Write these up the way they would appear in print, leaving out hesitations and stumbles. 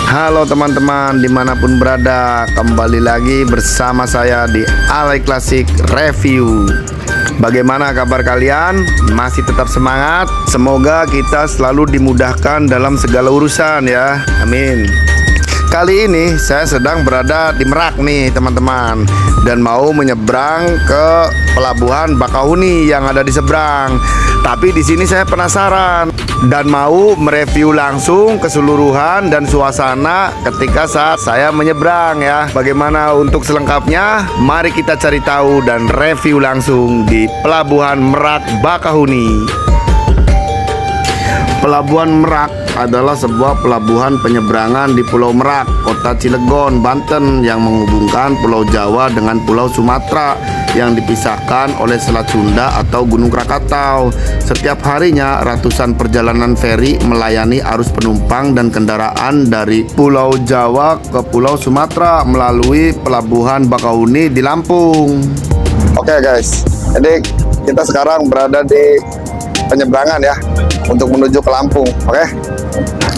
Halo teman-teman, dimanapun berada, kembali lagi bersama saya di Alay Klasik Review. Bagaimana kabar kalian? Masih tetap semangat? Semoga kita selalu dimudahkan dalam segala urusan ya, amin. Kali ini saya sedang berada di Merak nih teman-teman, dan mau menyeberang ke pelabuhan Bakahuni yang ada di seberang. Tapi di sini saya penasaran dan mau mereview langsung keseluruhan dan suasana ketika saat saya menyeberang ya. Bagaimana untuk selengkapnya? Mari kita cari tahu dan review langsung di Pelabuhan Merak Bakahuni. Pelabuhan Merak adalah sebuah pelabuhan penyeberangan di Pulau Merak, Kota Cilegon, Banten, yang menghubungkan Pulau Jawa dengan Pulau Sumatera yang dipisahkan oleh Selat Sunda atau Gunung Krakatau. Setiap harinya ratusan perjalanan feri melayani arus penumpang dan kendaraan dari Pulau Jawa ke Pulau Sumatera melalui Pelabuhan Bakahuni di Lampung. Oke guys, jadi kita sekarang berada di penyeberangan ya, untuk menuju ke Lampung. Oke.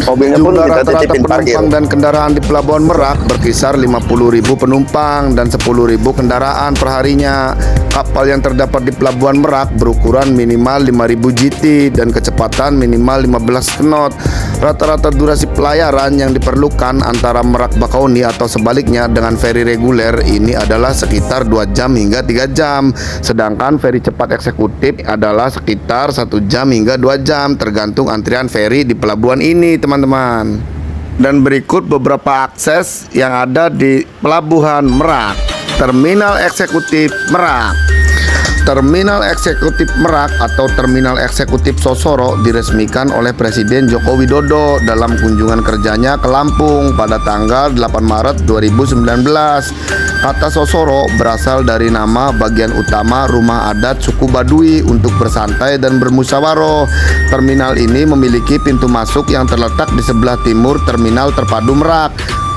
Mobilnya pun kita titipin parkir. Penumpang dan kendaraan di Pelabuhan Merak berkisar 50.000 penumpang dan 10.000 kendaraan perharinya. Kapal yang terdapat di Pelabuhan Merak berukuran minimal 5.000 GT dan kecepatan minimal 15 knot. Rata-rata durasi pelayaran yang diperlukan antara Merak Bakahuni atau sebaliknya dengan feri reguler ini adalah sekitar 2 jam hingga 3 jam. Sedangkan feri cepat eksekutif adalah sekitar 1 jam hingga 2 jam tergantung antrian feri di pelabuhan ini teman-teman. Dan berikut beberapa akses yang ada di Pelabuhan Merak. Terminal Eksekutif Merak. Terminal Eksekutif Merak atau Terminal Eksekutif Sosoro diresmikan oleh Presiden Joko Widodo dalam kunjungan kerjanya ke Lampung pada tanggal 8 Maret 2019. Kata Sosoro berasal dari nama bagian utama rumah adat suku Baduy untuk bersantai dan bermusyawarah. Terminal ini memiliki pintu masuk yang terletak di sebelah timur Terminal Terpadu Merak.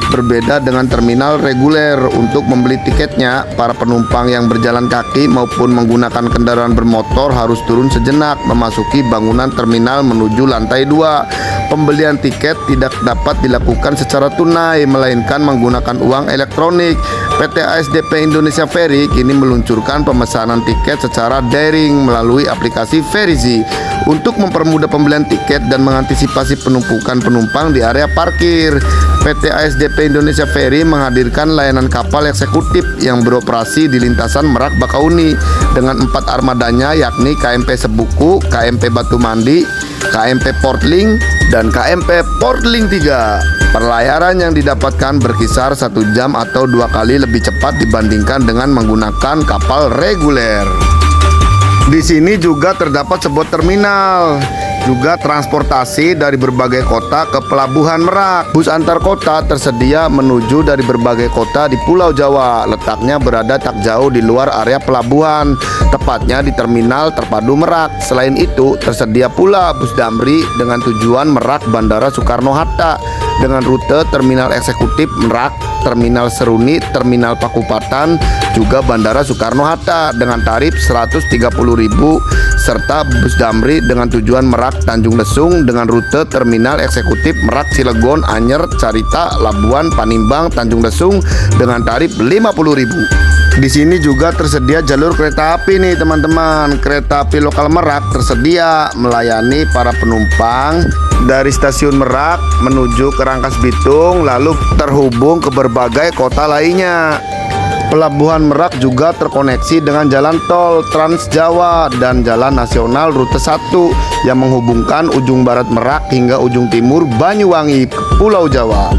Berbeda dengan terminal reguler, untuk membeli tiketnya, para penumpang yang berjalan kaki maupun menggunakan kendaraan bermotor harus turun sejenak memasuki bangunan terminal menuju lantai 2. Pembelian tiket tidak dapat dilakukan secara tunai, melainkan menggunakan uang elektronik. PT ASDP Indonesia Ferry kini meluncurkan pemesanan tiket secara daring melalui aplikasi Ferizi untuk mempermudah pembelian tiket dan mengantisipasi penumpukan penumpang di area parkir. PT ASDP Indonesia Ferry menghadirkan layanan kapal eksekutif yang beroperasi di lintasan Merak Bakahuni dengan 4 armadanya, yakni KMP Sebuku, KMP Batu Mandi, KMP Portling, dan KMP Portling 3. Perlayaran yang didapatkan berkisar 1 jam atau 2 kali lebih cepat dibandingkan dengan menggunakan kapal reguler. Di sini juga terdapat sebuah terminal, juga transportasi dari berbagai kota ke Pelabuhan Merak. Bus antar kota tersedia menuju dari berbagai kota di Pulau Jawa. Letaknya berada tak jauh di luar area pelabuhan, tepatnya di Terminal Terpadu Merak. Selain itu, tersedia pula bus damri dengan tujuan Merak Bandara Soekarno-Hatta dengan rute Terminal Eksekutif Merak, Terminal Seruni, Terminal Pakupatan, juga Bandara Soekarno-Hatta dengan tarif 130.000, serta bus damri dengan tujuan Merak Tanjung Lesung dengan rute Terminal Eksekutif Merak Cilegon, Anyer, Carita, Labuan, Panimbang, Tanjung Lesung dengan tarif 50.000. Di sini juga tersedia jalur kereta api nih teman-teman. Kereta api lokal Merak tersedia melayani para penumpang dari stasiun Merak menuju ke Rangkas Bitung, lalu terhubung ke berbagai kota lainnya. Pelabuhan Merak juga terkoneksi dengan jalan tol Trans Jawa dan jalan nasional rute 1 yang menghubungkan ujung barat Merak hingga ujung timur Banyuwangi, Pulau Jawa.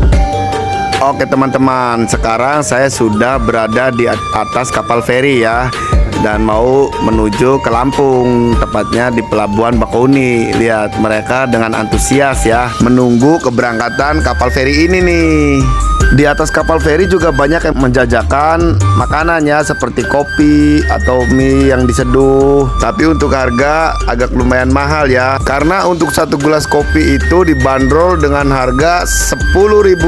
Oke teman-teman, sekarang saya sudah berada di atas kapal feri ya, dan mau menuju ke Lampung, tepatnya di Pelabuhan Bakahuni. Lihat mereka dengan antusias ya, menunggu keberangkatan kapal feri ini nih. Di atas kapal feri juga banyak yang menjajakan makanannya seperti kopi atau mie yang diseduh. Tapi untuk harga agak lumayan mahal ya, karena untuk satu gelas kopi itu dibanderol dengan harga Rp10.000.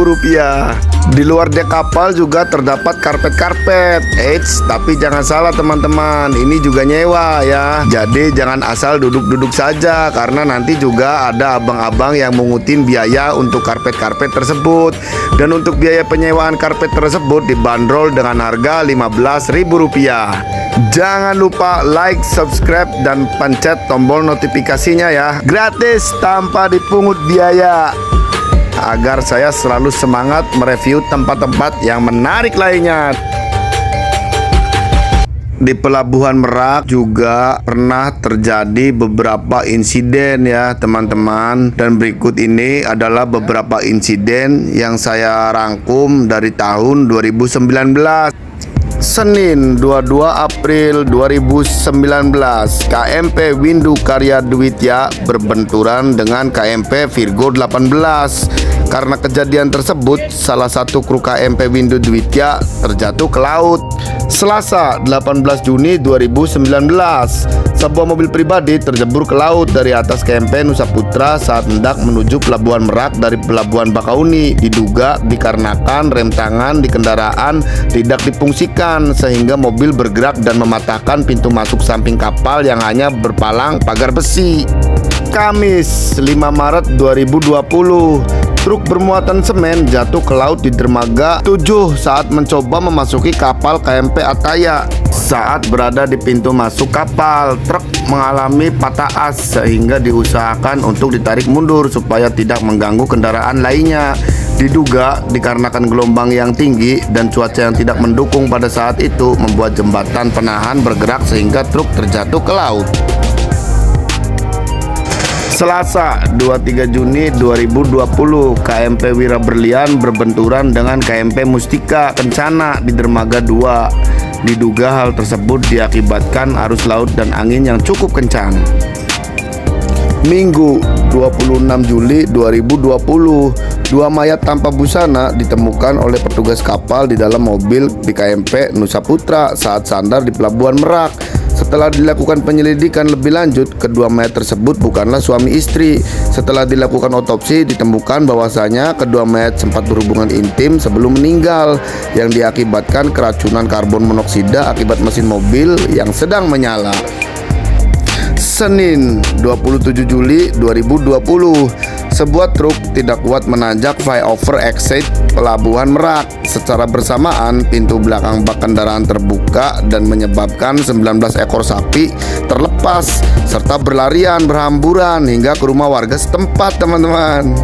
Di luar dek kapal juga terdapat karpet-karpet. Eits, tapi jangan salah teman-teman, ini juga nyewa ya. Jadi jangan asal duduk-duduk saja, karena nanti juga ada abang-abang yang mengutin biaya untuk karpet-karpet tersebut. Dan untuk biaya penyewaan karpet tersebut dibanderol dengan harga Rp15.000. Jangan lupa like, subscribe, dan pencet tombol notifikasinya ya. Gratis tanpa dipungut biaya, agar saya selalu semangat mereview tempat-tempat yang menarik lainnya. Di Pelabuhan Merak juga pernah terjadi beberapa insiden ya teman-teman. Dan berikut ini adalah beberapa insiden yang saya rangkum dari tahun 2019. Senin 22 April 2019, KMP Windu Karya Dwitya berbenturan dengan KMP Virgo 18. Karena kejadian tersebut, salah satu kru KMP Windu Dwitya terjatuh ke laut. Selasa 18 Juni 2019, sebuah mobil pribadi terjebur ke laut dari atas KMP Nusa Putra saat hendak menuju Pelabuhan Merak dari Pelabuhan Bakauni. Diduga dikarenakan rem tangan di kendaraan tidak difungsikan, sehingga mobil bergerak dan mematahkan pintu masuk samping kapal yang hanya berpalang pagar besi. Kamis 5 Maret 2020, truk bermuatan semen jatuh ke laut di dermaga 7 saat mencoba memasuki kapal KMP Ataya. Saat berada di pintu masuk kapal, truk mengalami patah as sehingga diusahakan untuk ditarik mundur supaya tidak mengganggu kendaraan lainnya. Diduga dikarenakan gelombang yang tinggi dan cuaca yang tidak mendukung pada saat itu membuat jembatan penahan bergerak sehingga truk terjatuh ke laut. Selasa 23 Juni 2020, KMP Wira Berlian berbenturan dengan KMP Mustika Kencana di dermaga 2. Diduga hal tersebut diakibatkan arus laut dan angin yang cukup kencang. Minggu 26 Juli 2020, dua mayat tanpa busana ditemukan oleh petugas kapal di dalam mobil di KMP Nusa Putra saat sandar di Pelabuhan Merak. Setelah dilakukan penyelidikan lebih lanjut, kedua mayat tersebut bukanlah suami istri. Setelah dilakukan otopsi, ditemukan bahwasanya kedua mayat sempat berhubungan intim sebelum meninggal yang diakibatkan keracunan karbon monoksida akibat mesin mobil yang sedang menyala. Senin 27 Juli 2020, sebuah truk tidak kuat menanjak flyover exit Pelabuhan Merak. Secara bersamaan, pintu belakang bak kendaraan terbuka dan menyebabkan 19 ekor sapi terlepas serta berlarian berhamburan hingga ke rumah warga setempat teman-teman.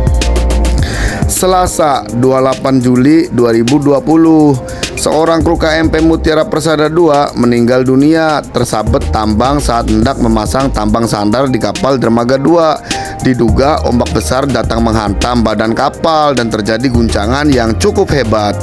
Selasa 28 Juli 2020, seorang kru KMP Mutiara Persada II meninggal dunia tersabet tambang saat hendak memasang tambang sandar di kapal dermaga 2. Diduga ombak besar datang menghantam badan kapal dan terjadi guncangan yang cukup hebat.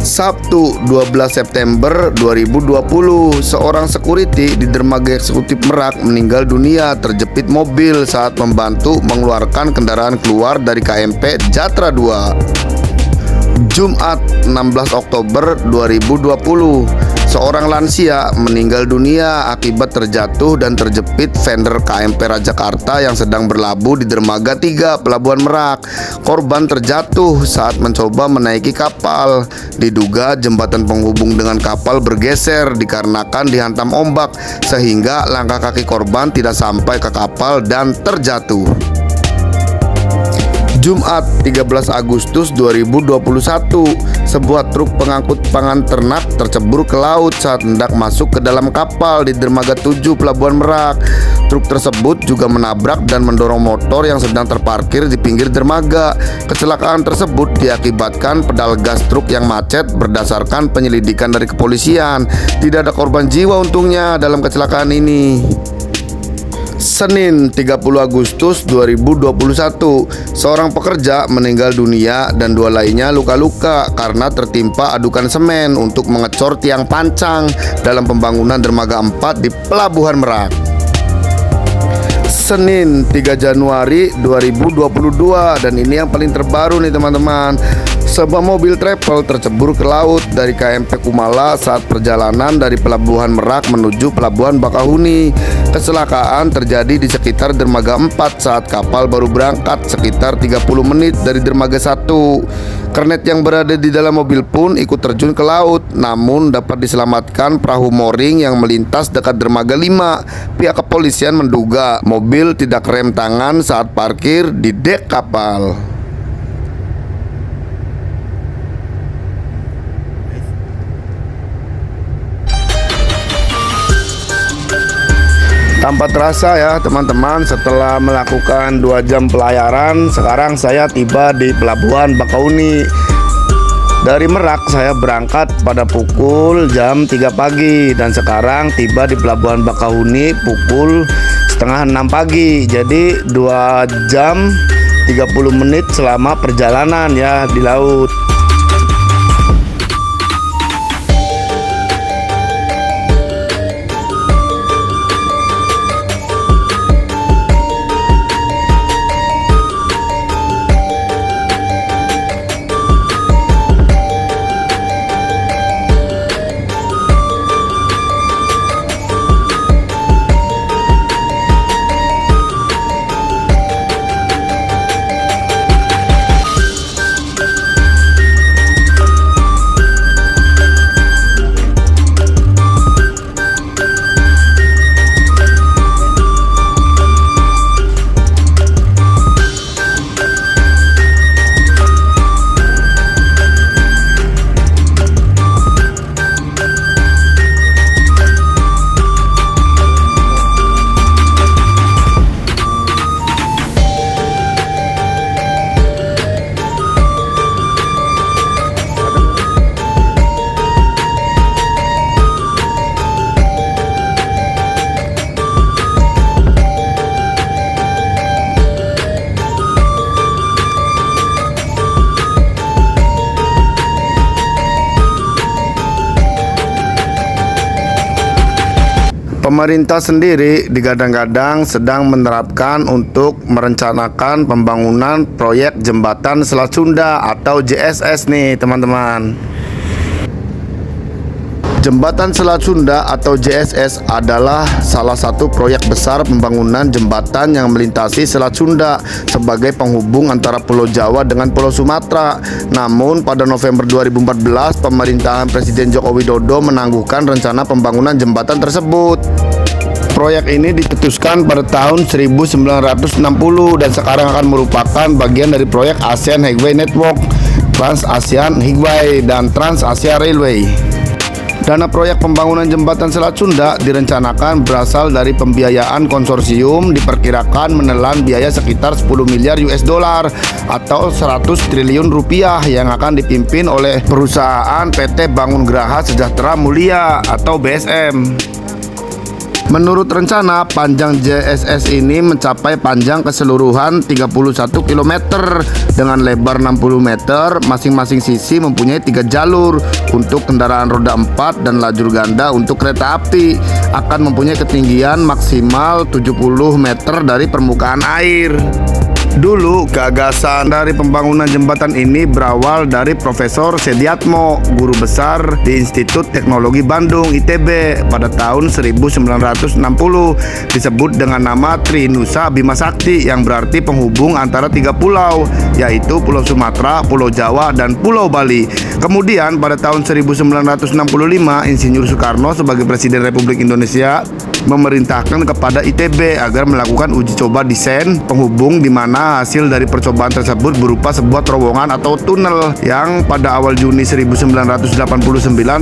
Sabtu 12 September 2020, seorang security di dermaga eksekutif Merak meninggal dunia terjepit mobil saat membantu mengeluarkan kendaraan keluar dari KMP Jatra 2. Jumat 16 Oktober 2020, seorang lansia meninggal dunia akibat terjatuh dan terjepit fender KMP Rajakarta yang sedang berlabuh di dermaga 3 Pelabuhan Merak. Korban terjatuh saat mencoba menaiki kapal. Diduga jembatan penghubung dengan kapal bergeser dikarenakan dihantam ombak sehingga langkah kaki korban tidak sampai ke kapal dan terjatuh. Jumat 13 Agustus 2021, sebuah truk pengangkut pangan ternak tercebur ke laut saat hendak masuk ke dalam kapal di dermaga 7 Pelabuhan Merak. Truk tersebut juga menabrak dan mendorong motor yang sedang terparkir di pinggir dermaga. Kecelakaan tersebut diakibatkan pedal gas truk yang macet. Berdasarkan penyelidikan dari kepolisian, tidak ada korban jiwa untungnya dalam kecelakaan ini. Senin 30 Agustus 2021, seorang pekerja meninggal dunia dan dua lainnya luka-luka karena tertimpa adukan semen untuk mengecor tiang pancang dalam pembangunan dermaga 4 di Pelabuhan Merak. Senin 3 Januari 2022, dan ini yang paling terbaru nih teman-teman. Sebuah mobil travel tercebur ke laut dari KMP Kumala saat perjalanan dari Pelabuhan Merak menuju Pelabuhan Bakahuni. Kecelakaan terjadi di sekitar dermaga 4 saat kapal baru berangkat sekitar 30 menit dari dermaga 1. Kernet yang berada di dalam mobil pun ikut terjun ke laut, namun dapat diselamatkan perahu mooring yang melintas dekat dermaga 5. Pihak kepolisian menduga mobil tidak rem tangan saat parkir di dek kapal. Tanpa terasa ya teman-teman, setelah melakukan 2 jam pelayaran, sekarang saya tiba di Pelabuhan Bakahuni. Dari Merak saya berangkat pada pukul jam 3 pagi dan sekarang tiba di Pelabuhan Bakahuni pukul setengah 6 pagi. Jadi 2 jam 30 menit selama perjalanan ya di laut. Pemerintah sendiri digadang-gadang sedang menerapkan untuk merencanakan pembangunan proyek Jembatan Selat Sunda atau JSS nih teman-teman. Jembatan Selat Sunda atau JSS adalah salah satu proyek besar pembangunan jembatan yang melintasi Selat Sunda sebagai penghubung antara Pulau Jawa dengan Pulau Sumatera. Namun pada November 2014 pemerintahan Presiden Joko Widodo menangguhkan rencana pembangunan jembatan tersebut. Proyek ini dicetuskan pada tahun 1960 dan sekarang akan merupakan bagian dari proyek ASEAN Highway Network, Trans ASEAN Highway dan Trans Asia Railway. Dana proyek pembangunan jembatan Selat Sunda direncanakan berasal dari pembiayaan konsorsium, diperkirakan menelan biaya sekitar 10 miliar US dollar atau 100 triliun rupiah yang akan dipimpin oleh perusahaan PT Bangun Graha Sejahtera Mulia atau BSM. Menurut rencana, panjang JSS ini mencapai panjang keseluruhan 31 km dengan lebar 60 meter. Masing-masing sisi mempunyai 3 jalur untuk kendaraan roda 4 dan lajur ganda untuk kereta api. Akan mempunyai ketinggian maksimal 70 meter dari permukaan air. Dulu gagasan dari pembangunan jembatan ini berawal dari Profesor Sediatmo, guru besar di Institut Teknologi Bandung ITB pada tahun 1960. Disebut dengan nama Trinusa Bima Sakti yang berarti penghubung antara 3 pulau, yaitu Pulau Sumatera, Pulau Jawa, dan Pulau Bali. Kemudian pada tahun 1965 Insinyur Soekarno sebagai Presiden Republik Indonesia memerintahkan kepada ITB agar melakukan uji coba desain penghubung, di mana hasil dari percobaan tersebut berupa sebuah terowongan atau tunnel yang pada awal Juni 1989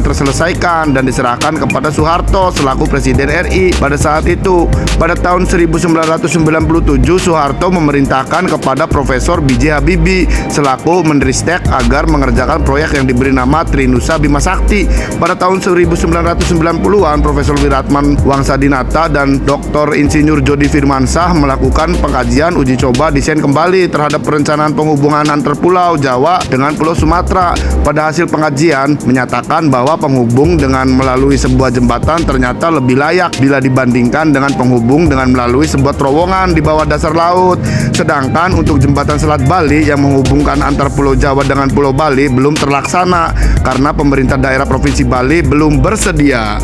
terselesaikan dan diserahkan kepada Soeharto selaku Presiden RI pada saat itu. Pada tahun 1997 Soeharto memerintahkan kepada Profesor B.J. Habibie selaku Menristek agar mengerjakan proyek yang diberi nama Trinusa Bima Sakti. Pada tahun 1990-an Profesor Wiratman Wangsadi Dinata dan Dr. Insinyur Jody Firmansyah melakukan pengkajian uji coba desain kembali terhadap perencanaan penghubungan antar Pulau Jawa dengan Pulau Sumatera. Pada hasil pengkajian menyatakan bahwa penghubung dengan melalui sebuah jembatan ternyata lebih layak bila dibandingkan dengan penghubung dengan melalui sebuah terowongan di bawah dasar laut. Sedangkan untuk jembatan Selat Bali yang menghubungkan antar Pulau Jawa dengan Pulau Bali belum terlaksana karena pemerintah daerah Provinsi Bali belum bersedia.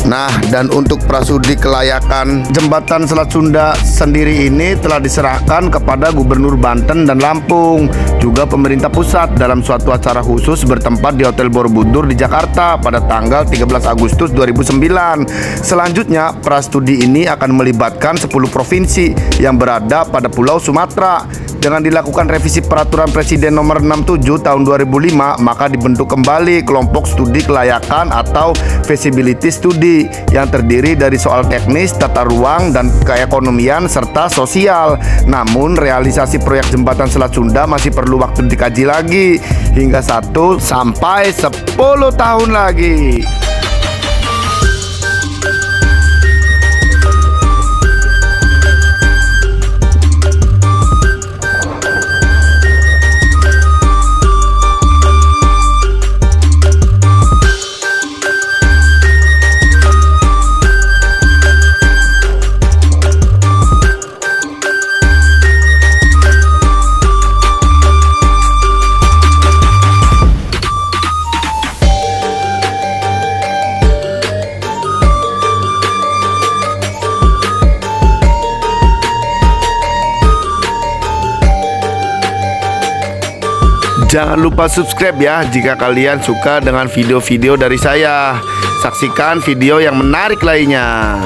Nah, dan untuk prasudi kelayakan jembatan Selat Sunda sendiri ini telah diserahkan kepada Gubernur Banten dan Lampung, juga pemerintah pusat dalam suatu acara khusus bertempat di Hotel Borobudur di Jakarta pada tanggal 13 Agustus 2009. Selanjutnya, prastudi ini akan melibatkan 10 provinsi yang berada pada Pulau Sumatera. Dengan dilakukan revisi Peraturan Presiden Nomor 67 Tahun 2005, maka dibentuk kembali kelompok studi kelayakan atau feasibility study yang terdiri dari soal teknis, tata ruang, dan keekonomian serta sosial. Namun realisasi proyek jembatan Selat Sunda masih perlu waktu dikaji lagi hingga 1 sampai 10 tahun lagi. Jangan lupa subscribe ya jika kalian suka dengan video-video dari saya. Saksikan video yang menarik lainnya.